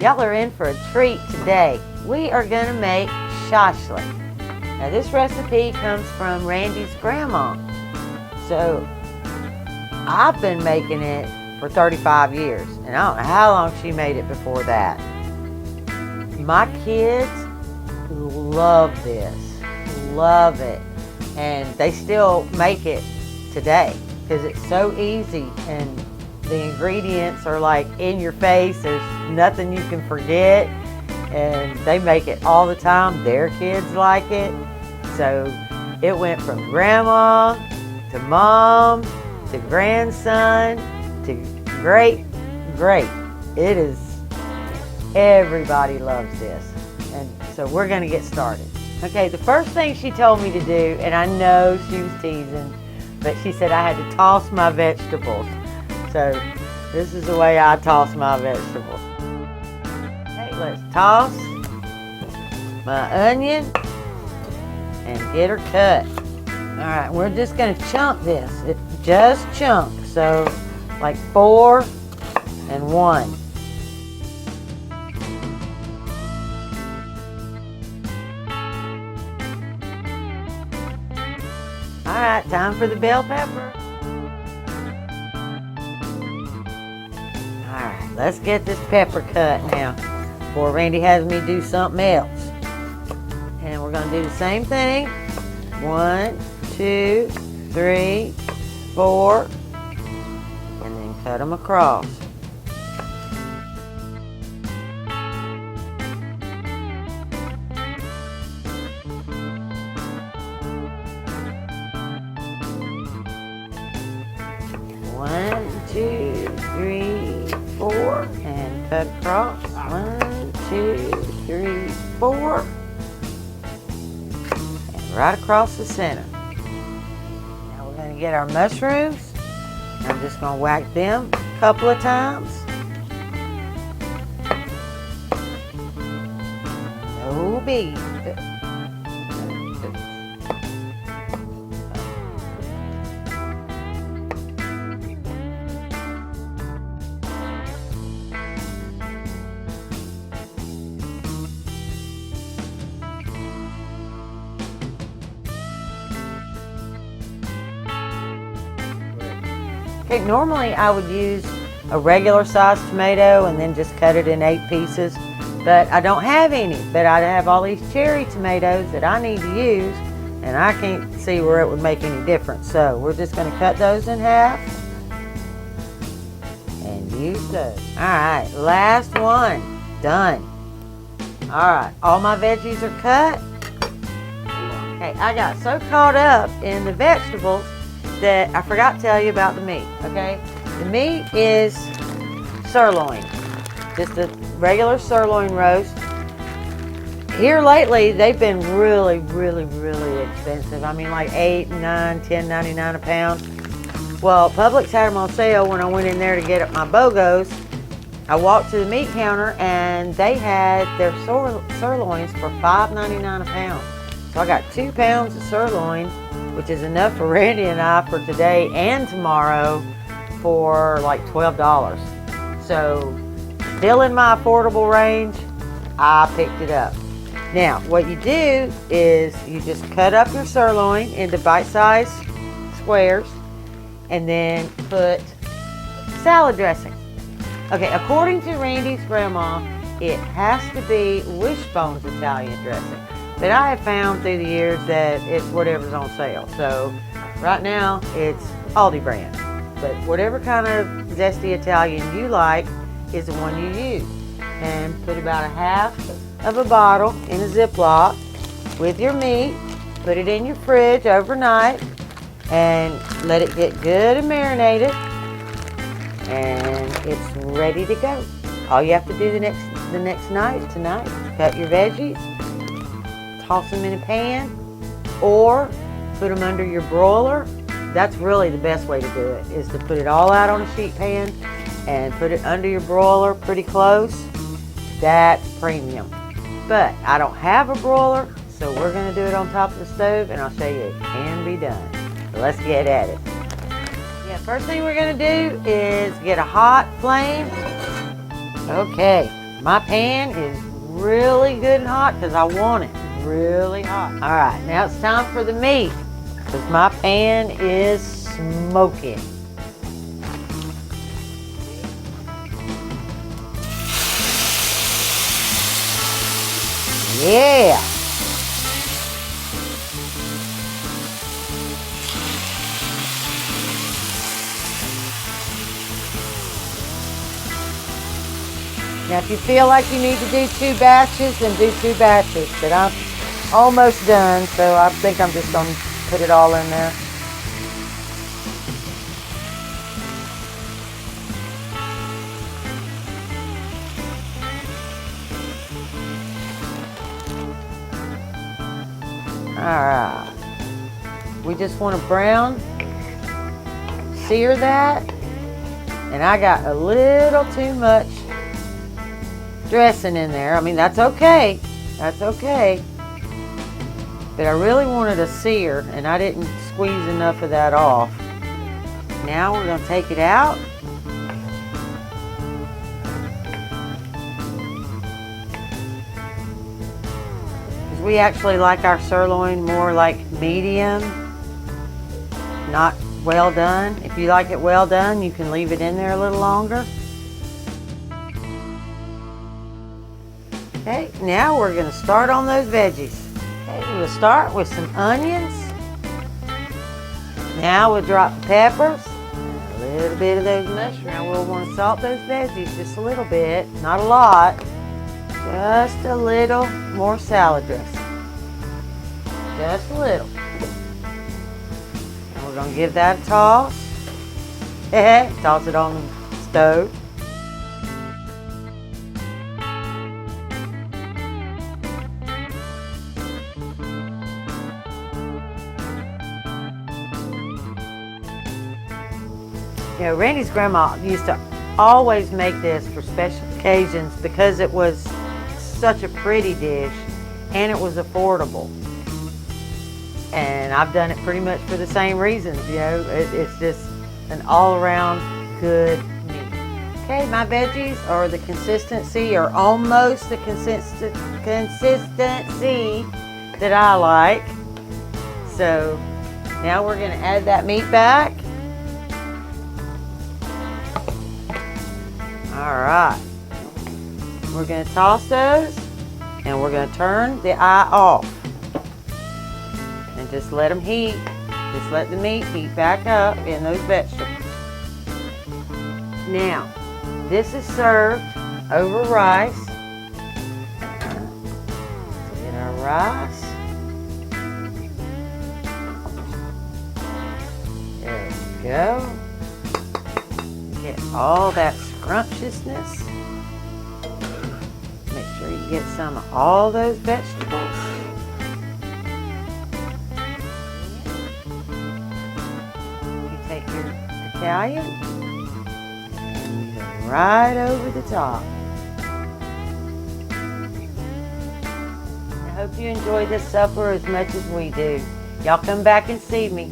Y'all are in for a treat today. We are gonna make shashlik. Now this recipe comes from Randy's grandma. So I've been making it for 35 years, and I don't know how long she made it before that. My kids love this, love it, and they still make it today because it's so easy and the ingredients are like in your face. There's nothing you can forget, and they make it all the time. Their kids like it. So it went from grandma to mom to grandson to great. It is, everybody loves this. And so we're gonna get started. Okay, the first thing she told me to do, and I know she was teasing, but she said I had to toss my vegetables. So this is the way I toss my vegetables. Okay, let's toss my onion and get her cut. All right, we're just gonna chunk this. Just chunk, so like 4 and 1. All right, time for the bell pepper. All right, let's get this pepper cut now before Randy has me do something else. And we're gonna do the same thing. 1, 2, 3, 4, and then cut them across. One, 2, 3, 4, and cut across. 1, 2, 3, 4, and right across the center. Now we're going to get our mushrooms. I'm just going to whack them a couple of times. No big. Okay, normally I would use a regular sized tomato and then just cut it in 8 pieces, but I don't have any. But I have all these cherry tomatoes that I need to use, and I can't see where it would make any difference. So we're just going to cut those in half and use those. All right, last one, done. All right, all my veggies are cut. Okay, I got so caught up in the vegetables that I forgot to tell you about the meat, okay? The meat is sirloin, just a regular sirloin roast. Here lately, they've been really expensive. I mean, like $8, $9, $10.99 a pound. Well, Publix had them on sale when I went in there to get my BOGOs. I walked to the meat counter and they had their sirloins for $5.99 a pound. So I got 2 pounds of sirloin, which is enough for Randy and I for today and tomorrow for like $12. So still in my affordable range, I picked it up. Now what you do is you just cut up your sirloin into bite-sized squares and then put salad dressing. Okay, according to Randy's grandma, it has to be Wishbone's Italian dressing. But I have found through the years that it's whatever's on sale. So right now it's Aldi brand. But whatever kind of zesty Italian you like is the one you use. And put about 1/2 of a bottle in a Ziploc with your meat. Put it in your fridge overnight and let it get good and marinated. And it's ready to go. All you have to do the next night, tonight, cut your veggies, toss them in a pan, or put them under your broiler. That's really the best way to do it, is to put it all out on a sheet pan and put it under your broiler pretty close. That's premium. But I don't have a broiler, so we're gonna do it on top of the stove, and I'll show you it can be done. So let's get at it. Yeah, first thing we're gonna do is get a hot flame. Okay, My pan is really good and hot because I want it really hot. All right, now it's time for the meat because my pan is smoking. Yeah. Now, if you feel like you need to do 2 batches, then do 2 batches. But I'm almost done, so I think I'm just going to put it all in there. Alright. We just want to brown, sear that. And I got a little too much dressing in there. I mean, that's okay. That's okay. But I really wanted a sear, and I didn't squeeze enough of that off. Now we're going to take it out. Because we actually like our sirloin more like medium, not well done. If you like it well done, you can leave it in there a little longer. Okay, now we're going to start on those veggies. Okay, we'll start with some onions. Now we'll drop the peppers, a little bit of those mushrooms. Now we'll want to salt those veggies just a little bit, not a lot, just a little more salad dressing. Just a little. And we're going to give that a toss. Toss it on the stove. You know, Randy's grandma used to always make this for special occasions because it was such a pretty dish and it was affordable. And I've done it pretty much for the same reasons, you know. It's just an all-around good meat. Okay, my veggies are the consistency, or almost the consistency that I like. So now we're going to add that meat back. Alright, we're going to toss those and we're going to turn the eye off and just let them heat. Just let the meat heat back up in those vegetables. Now, this is served over rice. Let's get our rice. There we go. Get all that scrumptiousness. Make sure you get some of all those vegetables. You take your Italian and you go right over the top. I hope you enjoy this supper as much as we do. Y'all come back and see me.